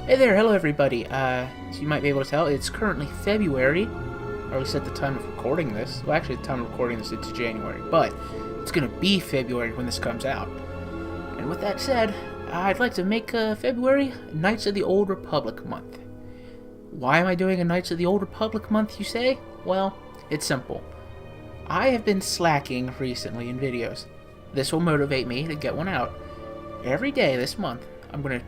Hey there, hello everybody. As you might be able to tell, it's currently February, or at least at the time of recording this. Well, actually, at the time of recording this, it's January, but it's gonna be February when this comes out. And with that said, I'd like to make February Knights of the Old Republic month. Why am I doing a Knights of the Old Republic month, you say? Well, it's simple. I have been slacking recently in videos. This will motivate me to get one out. Every day this month, I'm gonna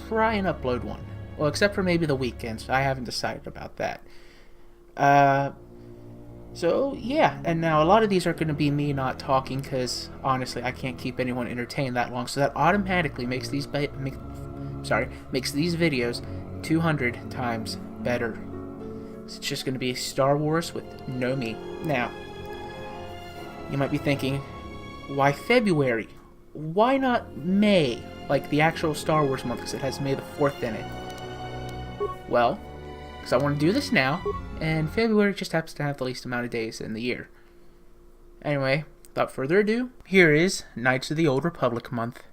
try and upload one. Well, except for maybe the weekends. I haven't decided about that. So yeah, and now a lot of these are going to be me not talking because honestly, I can't keep anyone entertained that long. So that automatically makes these makes these videos 200 times better. So it's just going to be Star Wars with no me. Now, you might be thinking, why February? Why not May? Like the actual Star Wars month, because it has May the 4th in it. Well, because I want to do this now, and February just happens to have the least amount of days in the year. Anyway, without further ado, here is Knights of the Old Republic month.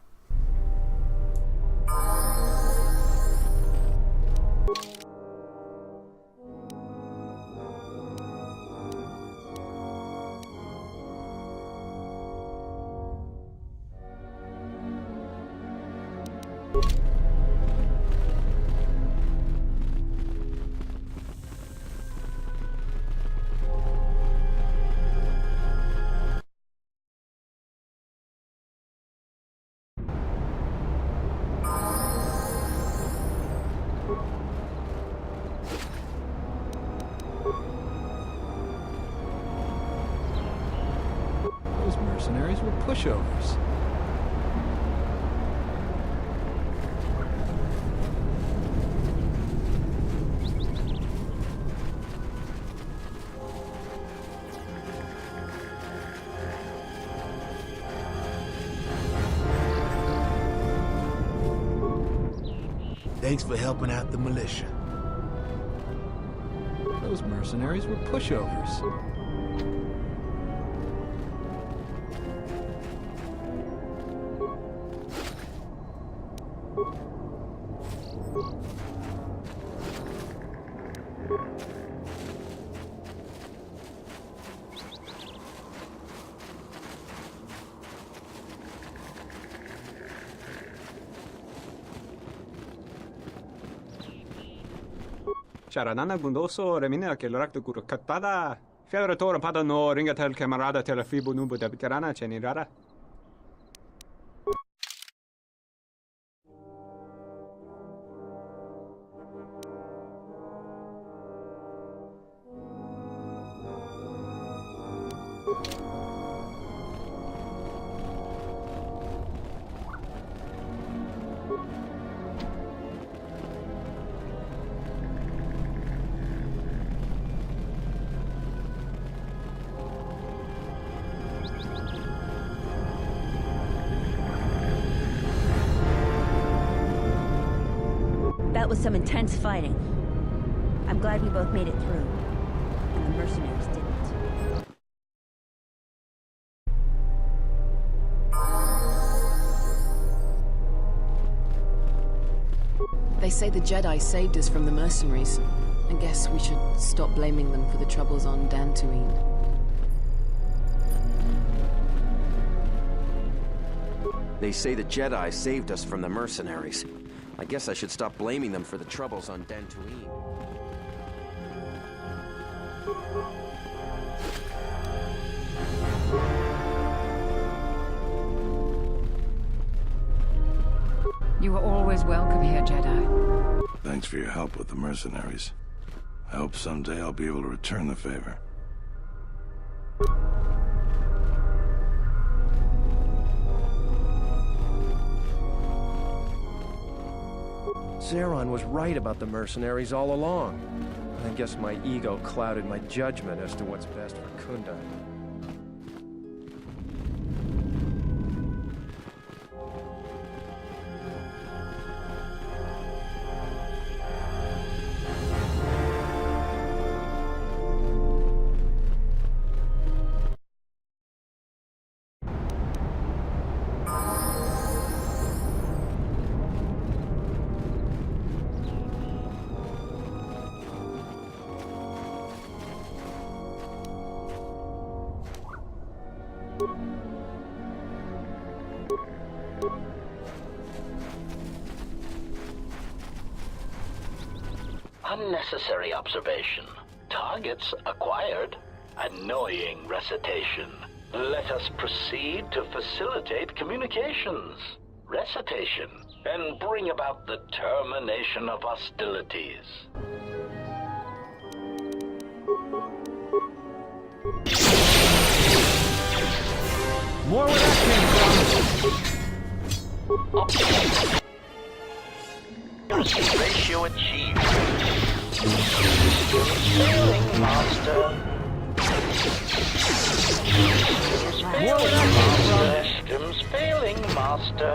Those mercenaries were pushovers. Thanks for helping out the militia. Those mercenaries were pushovers. Charanana gundoso remina che l'orakto curcatada. Fiadoratore padano ringa tel camarada tel fibo nubo da bitarana cenirara. That was some intense fighting. I'm glad we both made it through. And the mercenaries didn't. They say the Jedi saved us from the mercenaries. I guess we should stop blaming them for the troubles on Dantooine. They say the Jedi saved us from the mercenaries. I guess I should stop blaming them for the troubles on Dantooine. You are always welcome here, Jedi. Thanks for your help with the mercenaries. I hope someday I'll be able to return the favor. Zeron was right about the mercenaries all along. I guess my ego clouded my judgment as to what's best for Kunda. Unnecessary observation. Targets acquired. Annoying recitation. Let us proceed to facilitate communications. Recitation. And bring about the termination of hostilities. More where that came from! Accuracy ratio achieved. Failing, master. More where that came from! Systems failing, master.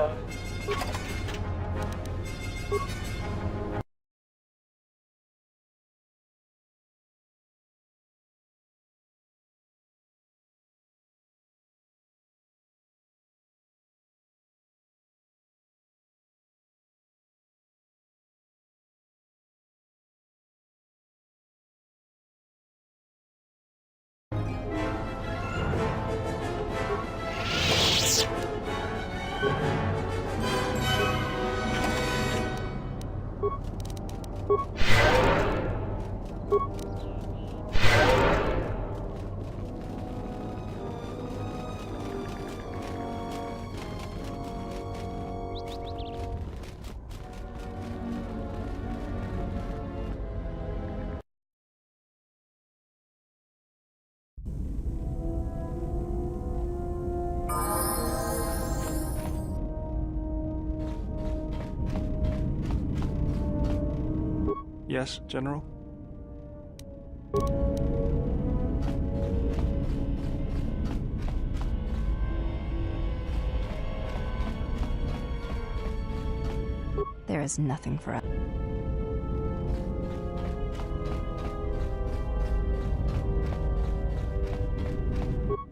Yes, General? There is nothing for us.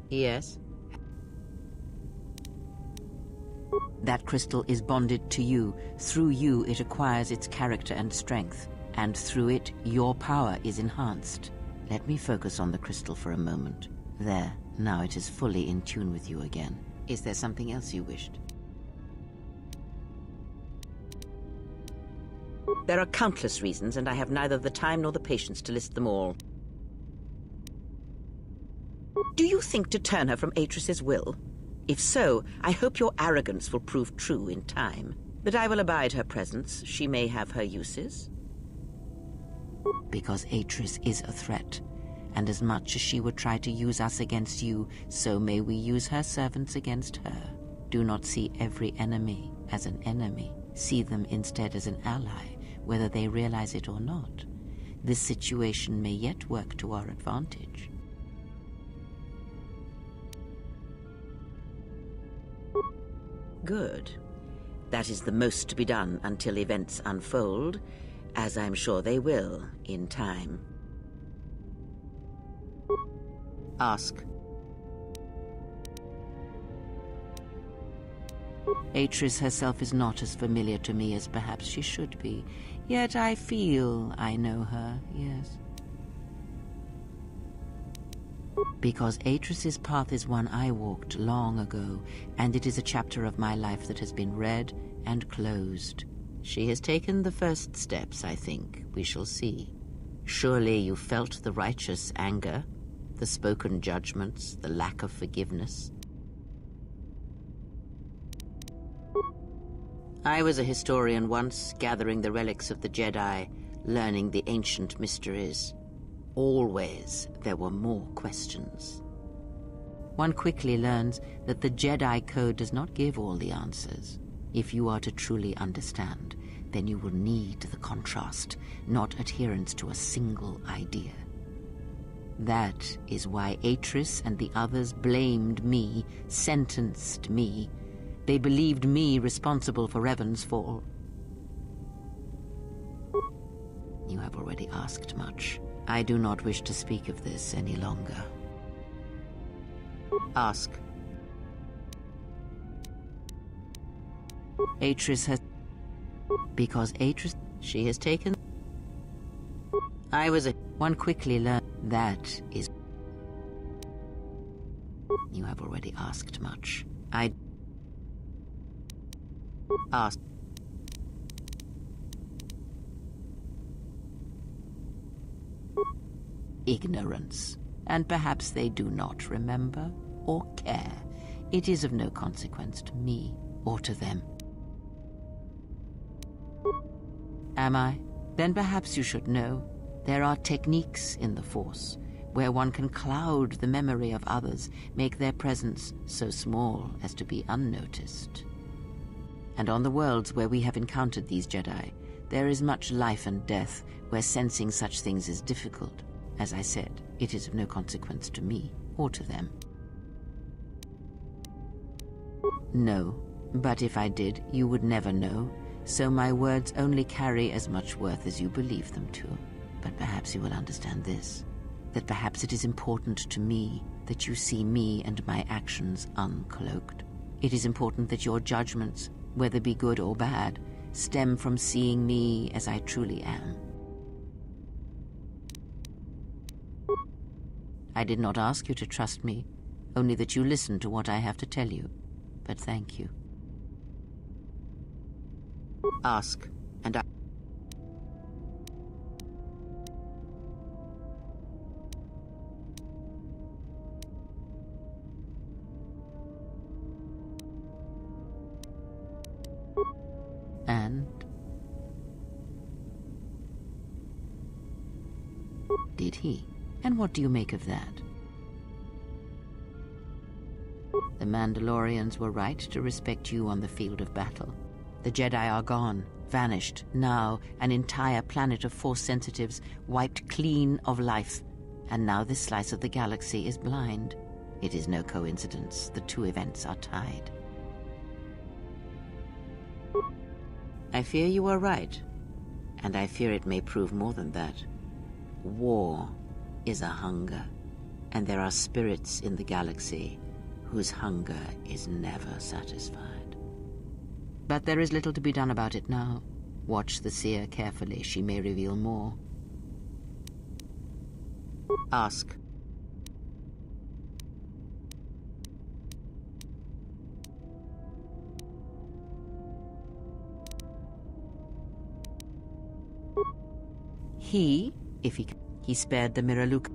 Yes? That crystal is bonded to you. Through you, it acquires its character and strength. And through it, your power is enhanced. Let me focus on the crystal for a moment. There, now it is fully in tune with you again. Is there something else you wished? There are countless reasons, and I have neither the time nor the patience to list them all. Do you think to turn her from Atris's will? If so, I hope your arrogance will prove true in time. But I will abide her presence. She may have her uses. Because Atris is a threat, and as much as she would try to use us against you, so may we use her servants against her. Do not see every enemy as an enemy. See them instead as an ally, whether they realize it or not. This situation may yet work to our advantage. Good. That is the most to be done until events unfold, as I'm sure they will in time. Ask. Atris herself is not as familiar to me as perhaps she should be, yet I feel I know her, yes. Because Atris's path is one I walked long ago, and it is a chapter of my life that has been read and closed. She has taken the first steps, I think. We shall see. Surely you felt the righteous anger, the spoken judgments, the lack of forgiveness. I was a historian once, gathering the relics of the Jedi, learning the ancient mysteries. Always there were more questions. One quickly learns that the Jedi Code does not give all the answers. If you are to truly understand, then you will need the contrast, not adherence to a single idea. That is why Atris and the others blamed me, sentenced me. They believed me responsible for Revan's fall. You have already asked much. I do not wish to speak of this any longer. Ask. Atris has... Because Atris... She has taken... I was a... One quickly learned... That is... You have already asked much. I... Ask. ignorance. And perhaps they do not remember or care. It is of no consequence to me or to them. Am I? Then perhaps you should know there are techniques in the Force where one can cloud the memory of others, make their presence so small as to be unnoticed. And on the worlds where we have encountered these Jedi, there is much life and death where sensing such things is difficult. As I said, it is of no consequence to me or to them. No, but if I did, you would never know, so my words only carry as much worth as you believe them to. But perhaps you will understand this, that perhaps it is important to me that you see me and my actions uncloaked. It is important that your judgments, whether be good or bad, stem from seeing me as I truly am. I did not ask you to trust me, only that you listen to what I have to tell you. But thank you. Ask, and I... And... Did he? And what do you make of that? The Mandalorians were right to respect you on the field of battle. The Jedi are gone, vanished. Now, an entire planet of Force sensitives wiped clean of life. And now this slice of the galaxy is blind. It is no coincidence. The two events are tied. I fear you are right. And I fear it may prove more than that. War is a hunger. And there are spirits in the galaxy whose hunger is never satisfied. But there is little to be done about it now. Watch the seer carefully. She may reveal more. Ask. He, if he spared the Miraluk.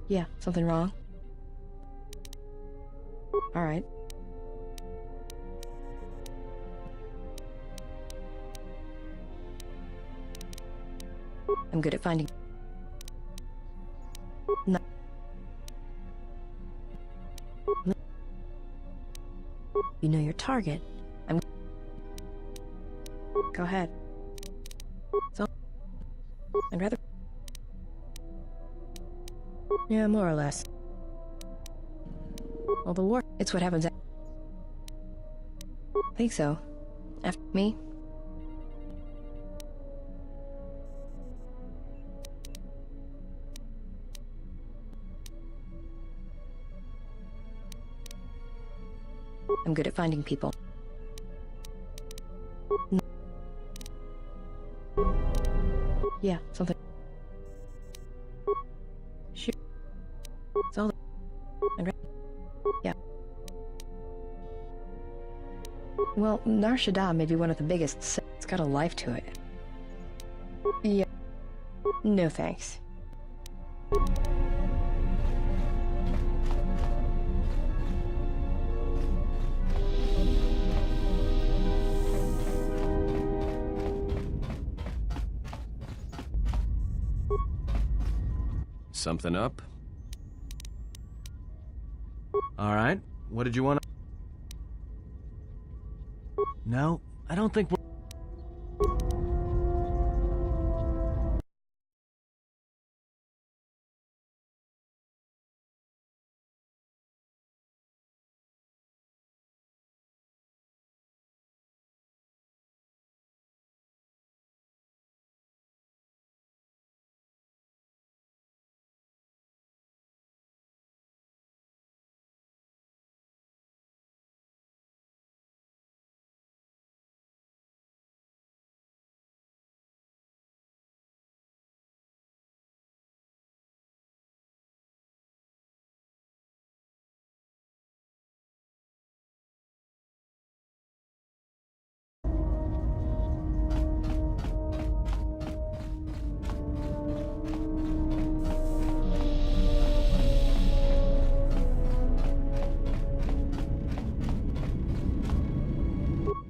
Yeah, something wrong? All right. I'm good at finding... No. You know your target. Go ahead. So... I'd rather... Yeah, more or less. Well, the war... It's what happens... Think so. After me? I'm good at finding people. Yeah, something. Sure. It's all. Yeah. Well, Nar Shaddaa may be one of the biggest. It's got a life to it. Yeah. No thanks. Something up? All right. What did you want to... No, I don't think we're...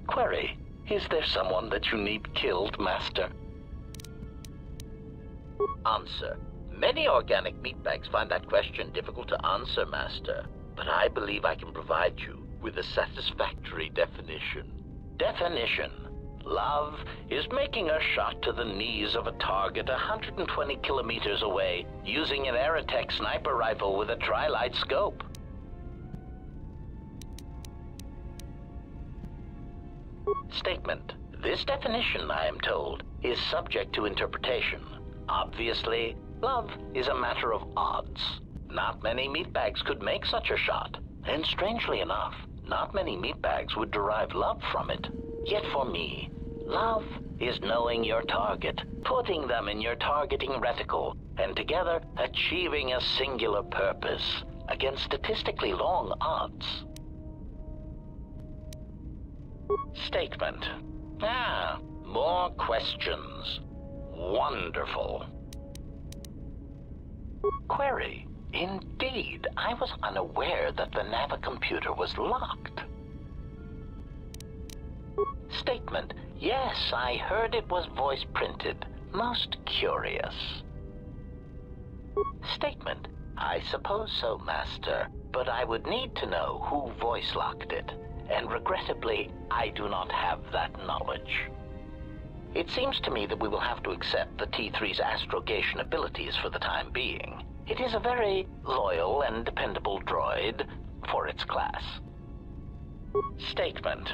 Query, is there someone that you need killed, Master? Answer. Many organic meatbags find that question difficult to answer, Master. But I believe I can provide you with a satisfactory definition. Definition. Love is making a shot to the knees of a target 120 kilometers away using an Aerotech sniper rifle with a tri-light scope. Statement. This definition, I am told, is subject to interpretation. Obviously, love is a matter of odds. Not many meatbags could make such a shot, and strangely enough, not many meatbags would derive love from it. Yet for me, love is knowing your target, putting them in your targeting reticle, and together achieving a singular purpose against statistically long odds. Statement. More questions. Wonderful. Query. Indeed, I was unaware that the navicomputer was locked. Statement. Yes, I heard it was voice printed. Most curious. Statement. I suppose so, Master, but I would need to know who voice locked it. And regrettably, I do not have that knowledge. It seems to me that we will have to accept the T3's astrogation abilities for the time being. It is a very loyal and dependable droid for its class. Statement.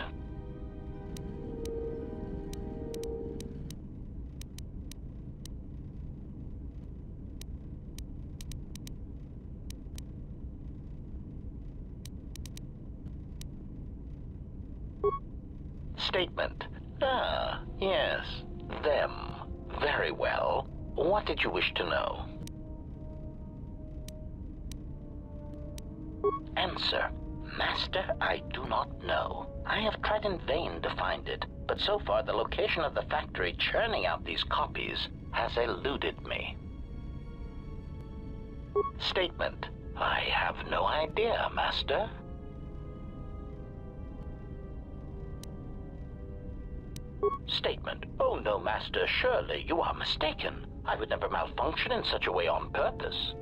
Statement. Yes. Them. Very well. What did you wish to know? Answer. Master, I do not know. I have tried in vain to find it, but so far the location of the factory churning out these copies has eluded me. Statement. I have no idea, Master. Statement. Oh no, Master, surely you are mistaken. I would never malfunction in such a way on purpose.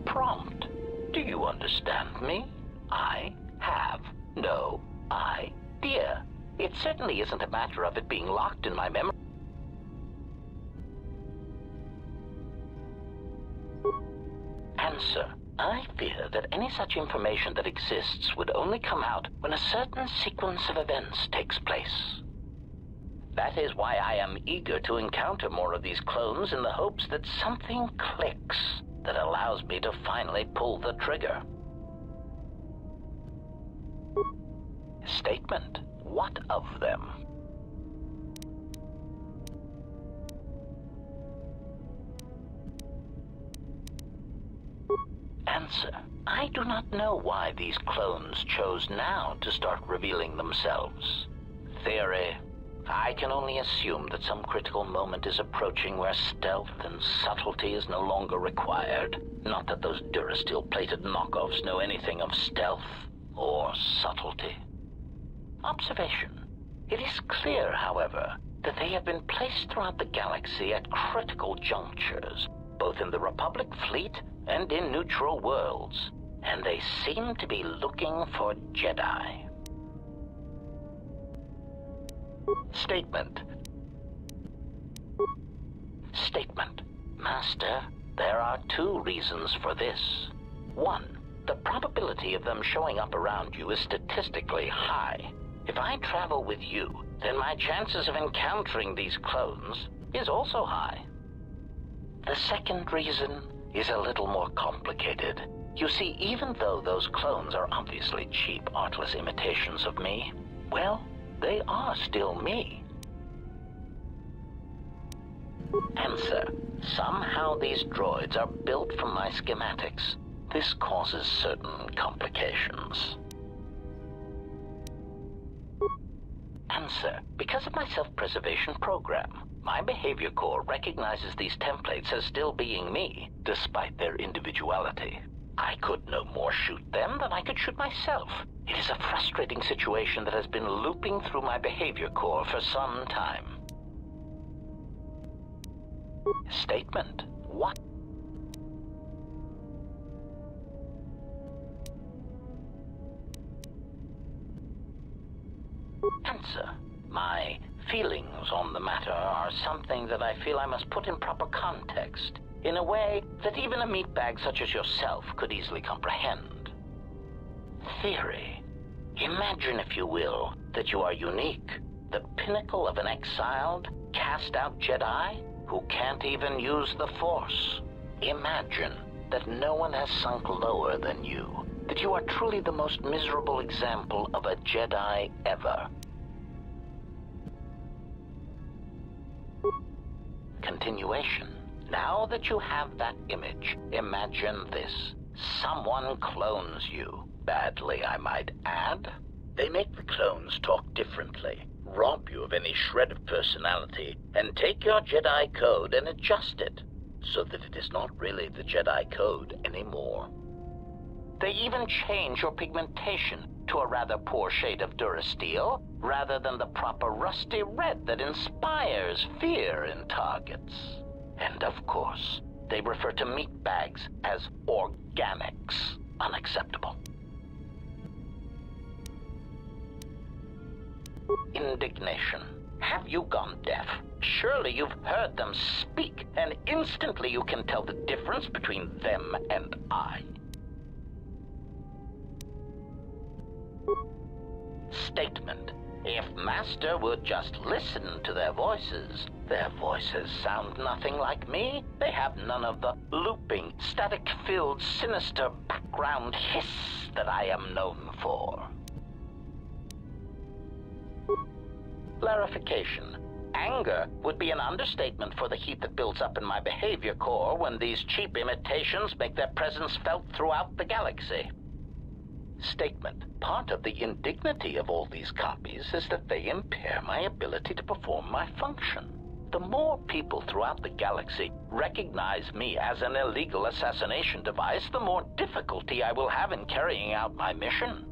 Prompt. Do you understand me? I have no idea. It certainly isn't a matter of it being locked in my memory. Answer. I fear that any such information that exists would only come out when a certain sequence of events takes place. That is why I am eager to encounter more of these clones in the hopes that something clicks. that allows me to finally pull the trigger. Statement. What of them? Answer. I do not know why these clones chose now to start revealing themselves. Theory. I can only assume that some critical moment is approaching where stealth and subtlety is no longer required. Not that those Durasteel-plated knockoffs know anything of stealth or subtlety. Observation. It is clear, however, that they have been placed throughout the galaxy at critical junctures, both in the Republic fleet and in neutral worlds, and they seem to be looking for Jedi. Statement. Statement. Master, there are two reasons for this. One, the probability of them showing up around you is statistically high. If I travel with you, then my chances of encountering these clones is also high. The second reason is a little more complicated. You see, even though those clones are obviously cheap, artless imitations of me, well, they are still me. Answer. Somehow these droids are built from my schematics. This causes certain complications. Answer. Because of my self-preservation program, my behavior core recognizes these templates as still being me, despite their individuality. I could no more shoot them than I could shoot myself. It is a frustrating situation that has been looping through my behavior core for some time. Statement. What? Answer. My feelings on the matter are something that I feel I must put in proper context, in a way that even a meatbag such as yourself could easily comprehend. Theory. Imagine, if you will, that you are unique, the pinnacle of an exiled, cast-out Jedi who can't even use the Force. Imagine that no one has sunk lower than you, that you are truly the most miserable example of a Jedi ever. Continuation. Now that you have that image, imagine this. Someone clones you. Badly, I might add. They make the clones talk differently, rob you of any shred of personality, and take your Jedi code and adjust it, so that it is not really the Jedi code anymore. They even change your pigmentation to a rather poor shade of Durasteel, rather than the proper rusty red that inspires fear in targets. And of course, they refer to meatbags as organics. Unacceptable. Indignation. Have you gone deaf? Surely you've heard them speak, and instantly you can tell the difference between them and I. Statement. If Master would just listen to their voices sound nothing like me. They have none of the looping, static-filled, sinister background hiss that I am known for. Clarification. Anger would be an understatement for the heat that builds up in my behavior core when these cheap imitations make their presence felt throughout the galaxy. Statement. Part of the indignity of all these copies is that they impair my ability to perform my function. The more people throughout the galaxy recognize me as an illegal assassination device, the more difficulty I will have in carrying out my mission.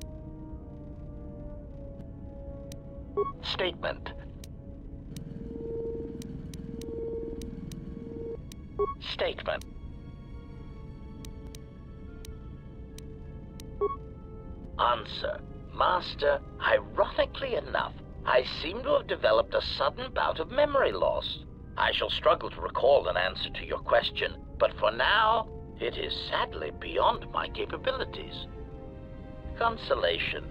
Statement. Statement. Answer. Master, ironically enough, I seem to have developed a sudden bout of memory loss. I shall struggle to recall an answer to your question, but for now, it is sadly beyond my capabilities. Consolation.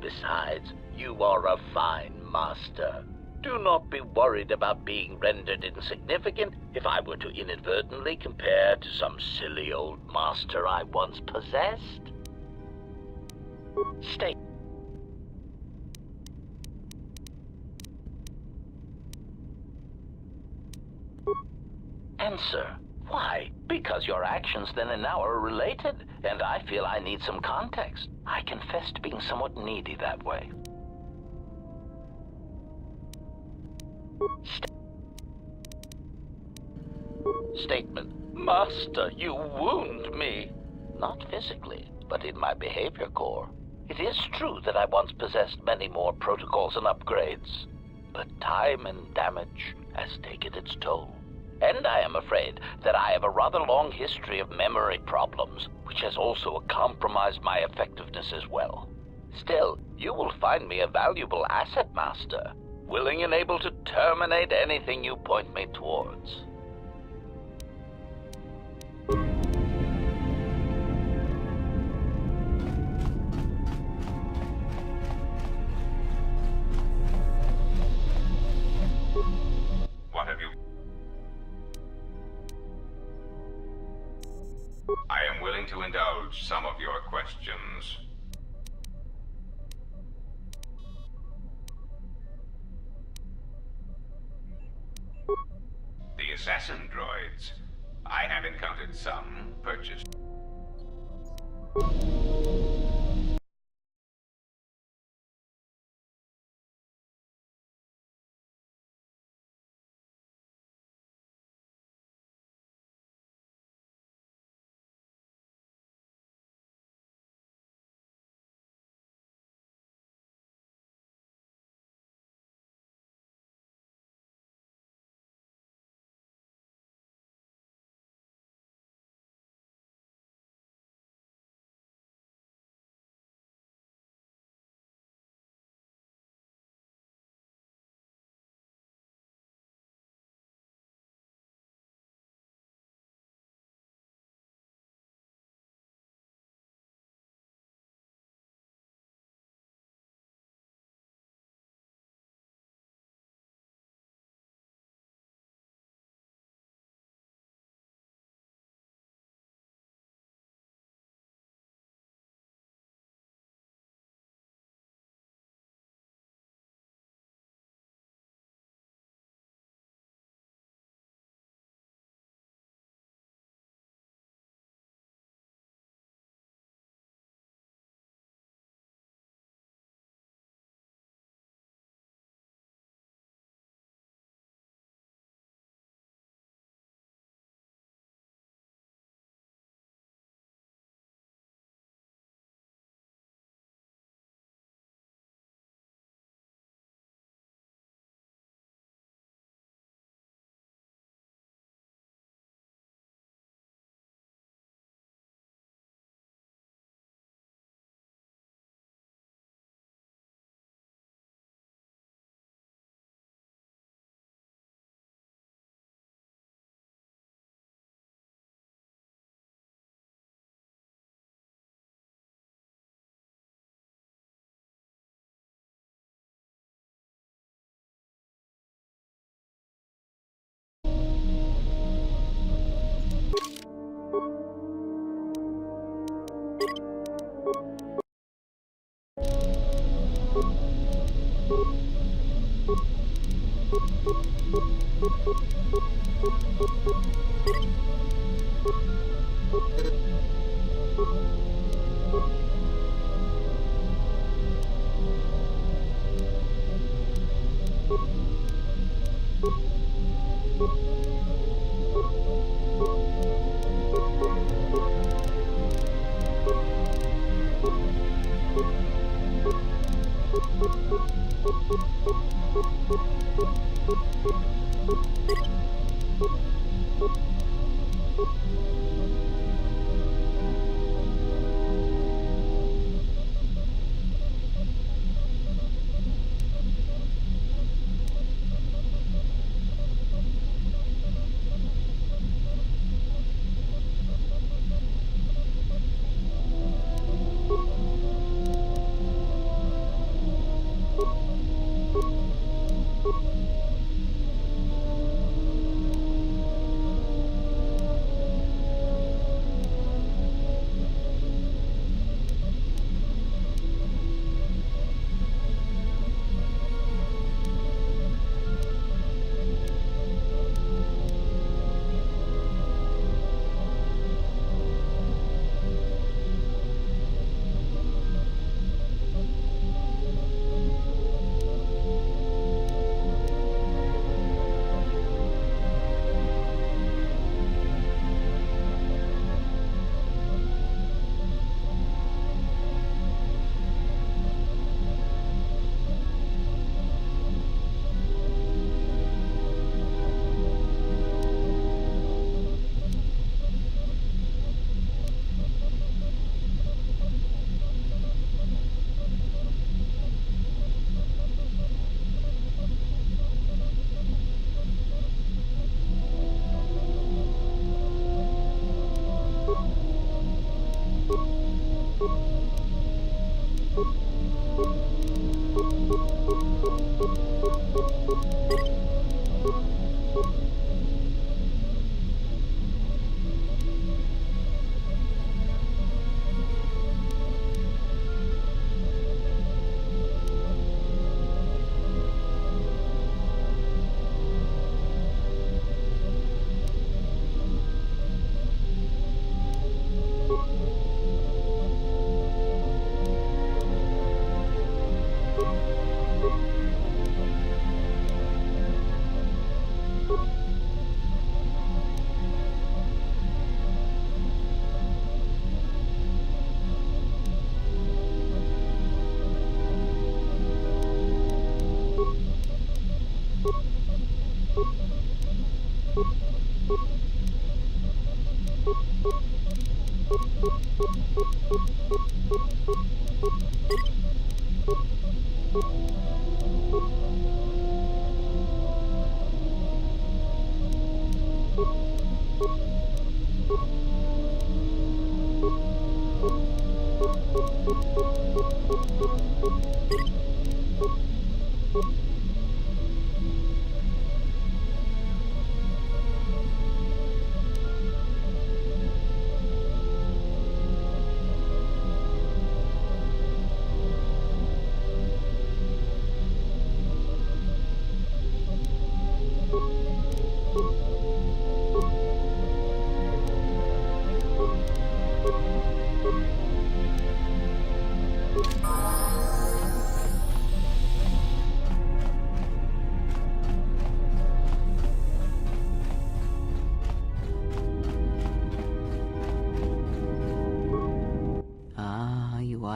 Besides, you are a fine master. Do not be worried about being rendered insignificant if I were to inadvertently compare to some silly old master I once possessed. Stay. Answer. Why? Because your actions then and now are related, and I feel I need some context. I confess to being somewhat needy that way. Statement. Master, you wound me. Not physically, but in my behavior core. It is true that I once possessed many more protocols and upgrades, but time and damage has taken its toll. And I am afraid that I have a rather long history of memory problems, which has also compromised my effectiveness as well. Still, you will find me a valuable asset, Master, willing and able to terminate anything you point me towards. What have you... I am willing to indulge some of your questions. The assassin droids. I have encountered some purchased.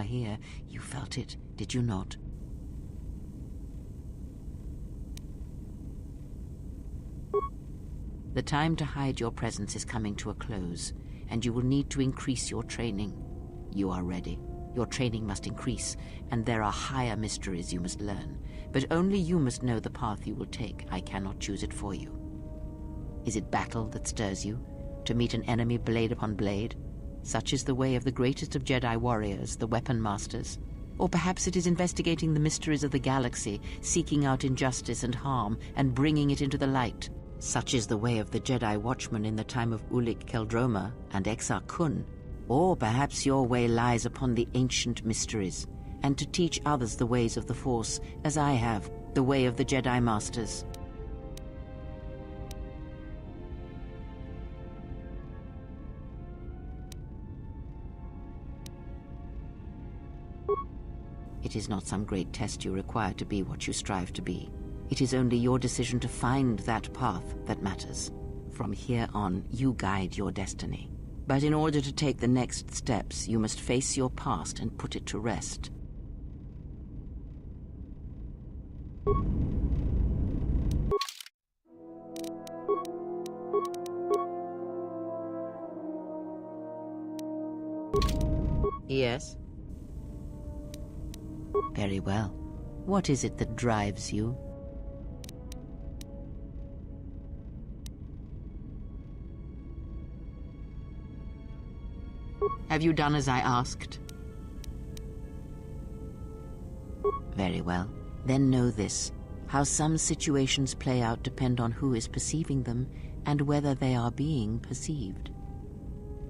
Here, you felt it, did you not? The time to hide your presence is coming to a close, and you will need to increase your training. You are ready. Your training must increase, and there are higher mysteries you must learn. But only you must know the path you will take. I cannot choose it for you. Is it battle that stirs you? To meet an enemy blade upon blade? Such is the way of the greatest of Jedi warriors, the weapon masters. Or perhaps it is investigating the mysteries of the galaxy, seeking out injustice and harm, and bringing it into the light. Such is the way of the Jedi watchman in the time of Ulic Qel-Droma and Exar Kun. Or perhaps your way lies upon the ancient mysteries, and to teach others the ways of the Force, as I have, the way of the Jedi Masters. It is not some great test you require to be what you strive to be. It is only your decision to find that path that matters. From here on, you guide your destiny. But in order to take the next steps, you must face your past and put it to rest. Yes? Very well. What is it that drives you? Have you done as I asked? Very well. Then know this. How some situations play out depend on who is perceiving them and whether they are being perceived.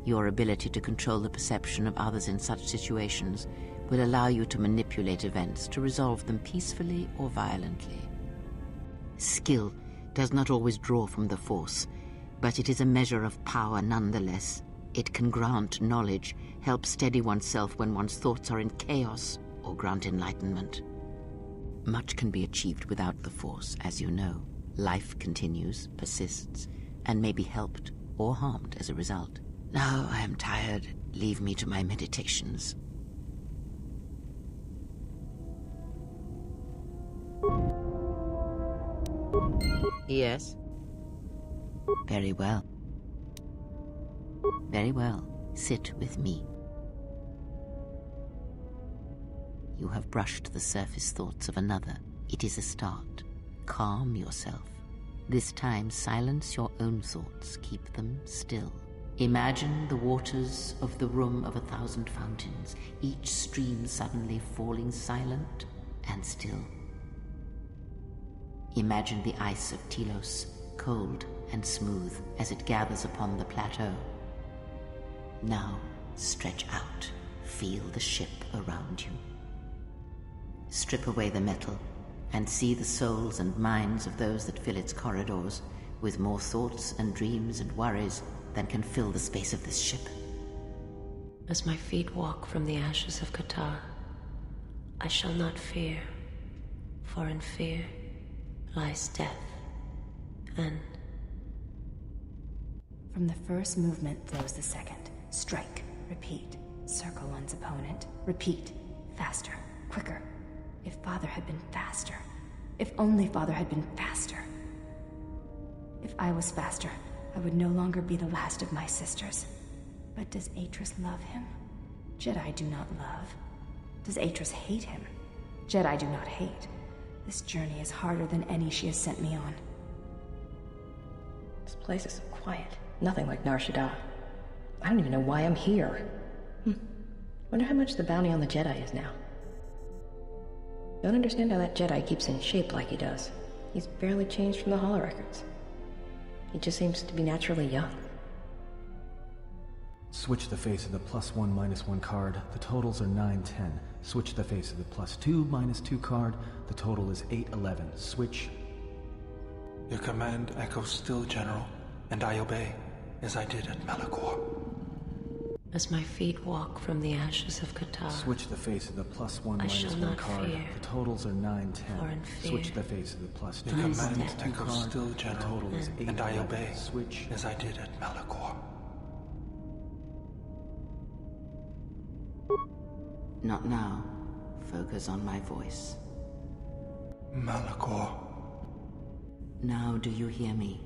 Your ability to control the perception of others in such situations will allow you to manipulate events to resolve them peacefully or violently. Skill does not always draw from the Force, but it is a measure of power nonetheless. It can grant knowledge, help steady oneself when one's thoughts are in chaos, or grant enlightenment. Much can be achieved without the Force, as you know. Life continues, persists, and may be helped or harmed as a result. Now I am tired. Leave me to my meditations. Yes? Very well. Very well. Sit with me. You have brushed the surface thoughts of another. It is a start. Calm yourself. This time, silence your own thoughts. Keep them still. Imagine the waters of the room of 1,000 fountains, each stream suddenly falling silent and still. Imagine the ice of Telos, cold and smooth as it gathers upon the plateau. Now, stretch out. Feel the ship around you. Strip away the metal and see the souls and minds of those that fill its corridors with more thoughts and dreams and worries than can fill the space of this ship. As my feet walk from the ashes of KotOR, I shall not fear, for in fear lies death, and... From the first movement flows the second. Strike, repeat, circle one's opponent, repeat, faster, quicker. If Father had been faster. If only Father had been faster. If I was faster, I would no longer be the last of my sisters. But does Atris love him? Jedi do not love. Does Atris hate him? Jedi do not hate. This journey is harder than any she has sent me on. This place is so quiet. Nothing like Nar Shaddaa. I don't even know why I'm here. Wonder how much the bounty on the Jedi is now. Don't understand how that Jedi keeps in shape like he does. He's barely changed from the holorecords. He just seems to be naturally young. Switch the face of the +1 -1 card. The totals are 9-10. Switch the face of the +2 -2 card. The total is 8-11. Switch. Your command echoes still, General, and I obey, as I did at Malachor. As my feet walk from the ashes of KotOR, Switch the face of the +1 I shall -1 not card. fear, The totals are 9-10. for in fear Switch the face of the +2 Your -2 command echoes card. still, The General, total is 8 and I obey, Switch. as I did at Malachor. Not now. Focus on my voice. Malachor. Now do you hear me?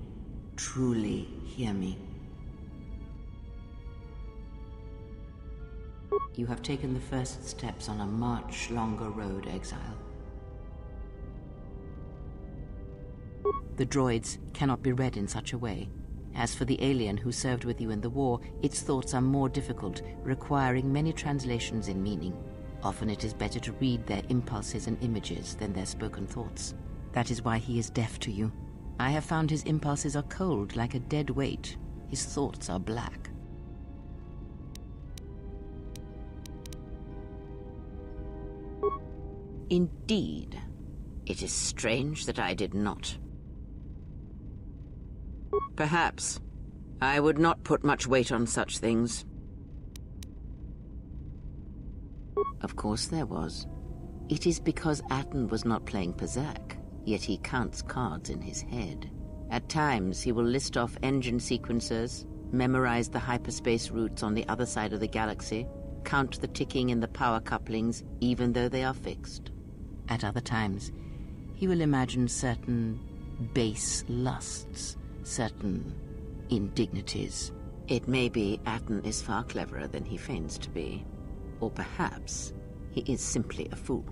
Truly hear me? You have taken the first steps on a much longer road, exile. The droids cannot be read in such a way. As for the alien who served with you in the war, its thoughts are more difficult, requiring many translations in meaning. Often it is better to read their impulses and images than their spoken thoughts. That is why he is deaf to you. I have found his impulses are cold, like a dead weight. His thoughts are black. Indeed. It is strange that I did not. Perhaps. I would not put much weight on such things. Of course there was. It is because Atten was not playing Pazak, yet he counts cards in his head. At times he will list off engine sequencers, memorize the hyperspace routes on the other side of the galaxy, count the ticking in the power couplings, even though they are fixed. At other times, he will imagine certain base lusts, certain indignities. It may be Atten is far cleverer than he feigns to be. Or perhaps he is simply a fool.